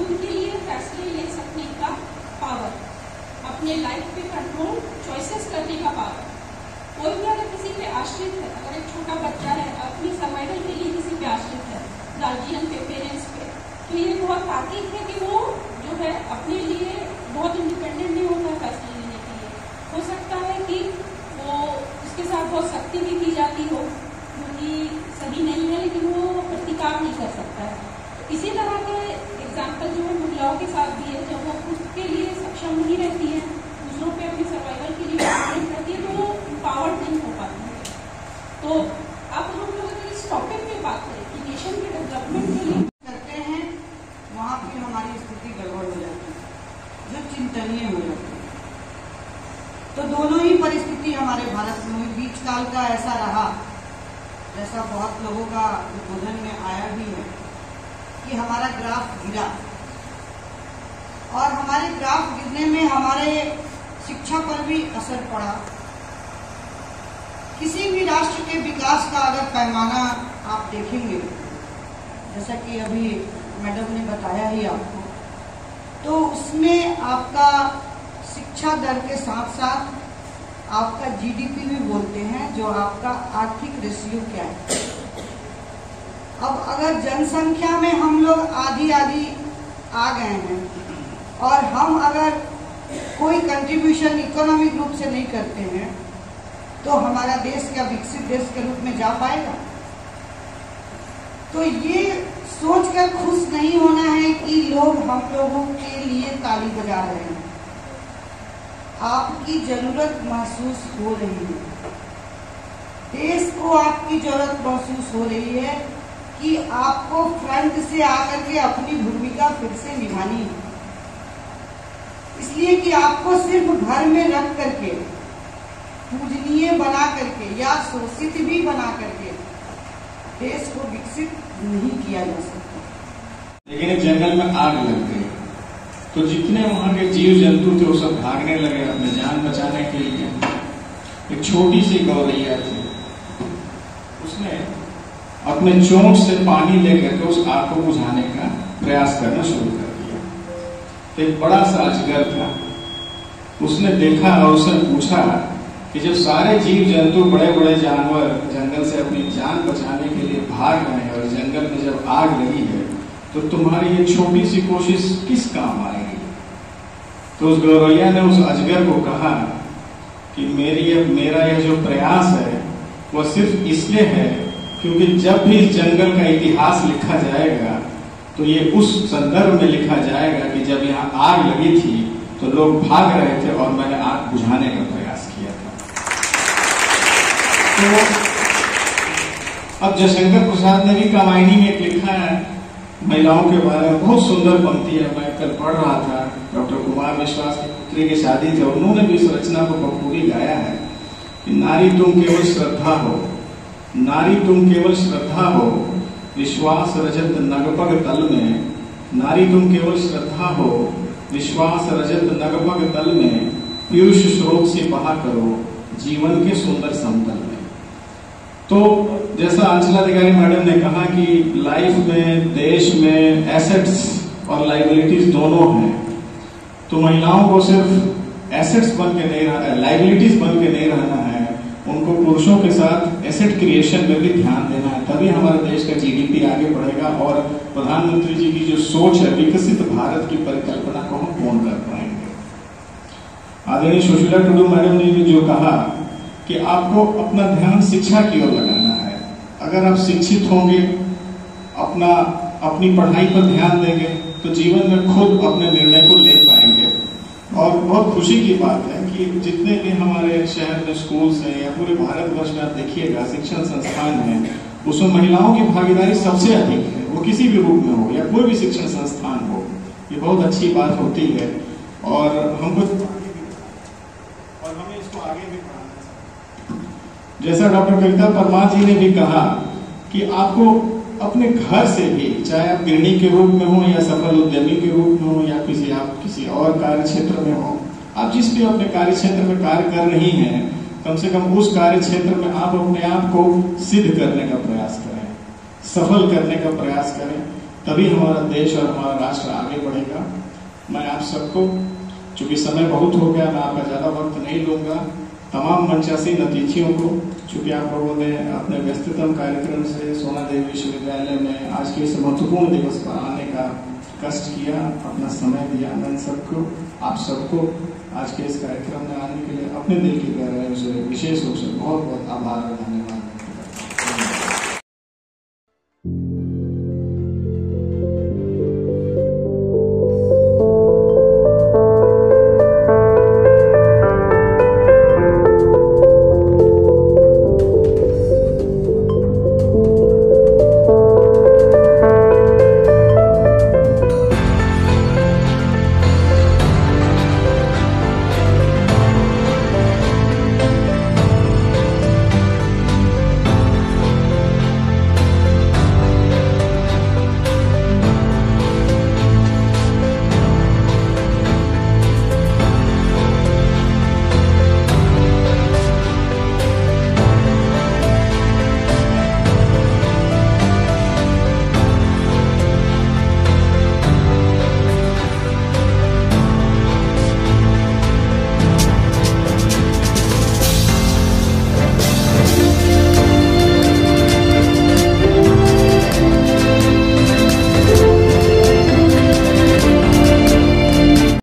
खुद के लिए फैसले ले सकने का पावर, अपने लाइफ पे कंट्रोल, चॉइसेस करने का पावर। कोई भी अगर किसी पे आश्रित है, अगर एक छोटा बच्चा है अपनी सर्वाइवल के लिए किसी पे आश्रित है, गार्जियन पे, पेरेंट्स पे, तो ये बहुत ताकीद है कि वो जो है अपने लिए बहुत इंडिपेंडेंट नहीं होता है फैसले लेने के लिए। हो सकता है कि वो उसके साथ बहुत सख्ती भी की जाती हो, जो कि सही नहीं है, लेकिन वो प्रतिकार नहीं कर सकता है। इसी तरह के एग्जाम्पल जो है महिलाओं के साथ भी है, जब वो खुद के लिए सक्षम नहीं रहती है, दूसरों पे अपनी सर्वाइवल के लिए डिपेंड करती है, तो वो एम्पावर्ड नहीं हो पाती है। तो अब हम लोग अगर इस टॉपिक पे बात करें कि नेशन के डेवलपमेंट के लिए करते हैं, वहाँ फिर हमारी स्थिति गड़बड़ हो जाती है, जो चिंतनीय हो जाती है। तो दोनों ही परिस्थिति हमारे भारत में हुई। बीच काल का ऐसा रहा, जैसा बहुत लोगों का उद्बोधन में आया भी है, कि हमारा ग्राफ गिरा, और हमारे ग्राफ गिरने में हमारे शिक्षा पर भी असर पड़ा। किसी भी राष्ट्र के विकास का अगर पैमाना आप देखेंगे, जैसा कि अभी मैडम ने बताया ही आपको, तो उसमें आपका शिक्षा दर के साथ साथ आपका जीडीपी भी बोलते हैं, जो आपका आर्थिक रेशियो क्या है। अब अगर जनसंख्या में हम लोग आधी आधी आ गए हैं, और हम अगर कोई कंट्रीब्यूशन इकोनॉमिक रूप से नहीं करते हैं, तो हमारा देश क्या विकसित देश के रूप में जा पाएगा? तो ये सोचकर खुश नहीं होना है कि लोग हम लोगों के लिए ताली बजा रहे हैं। आपकी जरूरत महसूस हो रही है, देश को आपकी जरूरत महसूस हो रही है कि आपको फ्रंट से आकर के अपनी भूमिका फिर से निभानी है। इसलिए कि आपको सिर्फ घर में रख करके, पूजनीय बना करके या शोषित भी बना करके देश को विकसित नहीं किया जा सकता। लेकिन जंगल में आग लग गई, तो जितने वहां के जीव जंतु थे वो सब भागने लगे अपने जान बचाने के लिए। एक छोटी सी गौरैया थी, उसने अपने चोंच से पानी लेकर के उस आग को बुझाने का प्रयास करना शुरू कर दिया। तो एक बड़ा सा अजगर था, उसने देखा और उसने पूछा कि जब सारे जीव जंतु, बड़े बड़े जानवर जंगल से अपनी जान बचाने के लिए भाग रहे हैं और जंगल में जब आग लगी है, तो तुम्हारी ये छोटी सी कोशिश किस काम आएगी? तो उस गौरैया ने उस अजगर को कहा कि मेरा यह जो प्रयास है वह सिर्फ इसलिए है क्योंकि जब भी इस जंगल का इतिहास लिखा जाएगा, तो ये उस संदर्भ में लिखा जाएगा कि जब यहाँ आग लगी थी तो लोग भाग रहे थे और मैंने आग बुझाने का प्रयास किया था। तो अब जयशंकर प्रसाद ने भी कामायनी में एक लिखा है महिलाओं के बारे में, बहुत सुंदर पंक्ति है। मैं कल पढ़ रहा था, डॉक्टर कुमार विश्वास की पुत्री की शादी थी, उन्होंने भी इस रचना को बखूबी गाया है कि नारी तुम केवल श्रद्धा हो, नारी तुम केवल श्रद्धा हो, विश्वास रजत नगपग तल में, नारी तुम केवल श्रद्धा हो, विश्वास रजत नगपग तल में, पीयूष स्रोत से बहा करो जीवन के सुंदर समतल में। तो जैसा अंचलाधिकारी मैडम ने कहा कि लाइफ में, देश में एसेट्स और लाइबिलिटीज दोनों हैं, तो महिलाओं को सिर्फ एसेट्स बन के नहीं रहना, लाइबिलिटीज बन के नहीं रहना है, उनको पुरुषों के साथ एसेट क्रिएशन में भी ध्यान देना है। तभी हमारे देश का जीडीपी आगे बढ़ेगा और प्रधानमंत्री जी की जो सोच है विकसित भारत की परिकल्पना को हम पूर्ण कर पाएंगे। आदरणीय सुशीला टुडू मैडम ने भी जो कहा कि आपको अपना ध्यान शिक्षा की ओर लगाना है। अगर आप शिक्षित होंगे, अपनी पढ़ाई पर ध्यान देंगे, तो जीवन में खुद अपने निर्णय को ले पाएंगे। और बहुत खुशी की बात है कि जितने भी हमारे शहर में स्कूल्स हैं या पूरे भारतवर्ष में आप देखिएगा शिक्षण संस्थान हैं, उसमें महिलाओं की भागीदारी सबसे अधिक है। वो किसी भी रूप में हो या कोई भी शिक्षण संस्थान हो, ये बहुत अच्छी बात होती है और हमको और हमें इसको आगे भी बढ़ाना चाहिए। जैसा डॉक्टर कविता परमार जी ने भी कहा कि आपको अपने घर से भी, चाहे आप गृहिणी के रूप में हो या सफल उद्यमी के रूप में हो या आप किसी और कार्य क्षेत्र में हो, आप जिस भी अपने कार्य क्षेत्र में कार्य कर रही हैं, कम से कम उस कार्य क्षेत्र में आप अपने आप को सिद्ध करने का प्रयास करें, सफल करने का प्रयास करें। तभी हमारा देश और हमारा राष्ट्र आगे बढ़ेगा। मैं आप सबको, चूंकि समय बहुत हो गया, मैं आपका ज़्यादा वक्त नहीं लूँगा, तमाम मंचासीन अतिथियों को, चूंकि आप लोगों ने अपने व्यस्ततम कार्यक्रम से सोना देवी विश्वविद्यालय में आज के इस महत्वपूर्ण दिवस पर आने का कष्ट किया, अपना समय दिया, मैं सबको, आप सबको आज के इस कार्यक्रम में आने के लिए अपने दिल की गहराइयों से विशेष रूप से बहुत बहुत आभार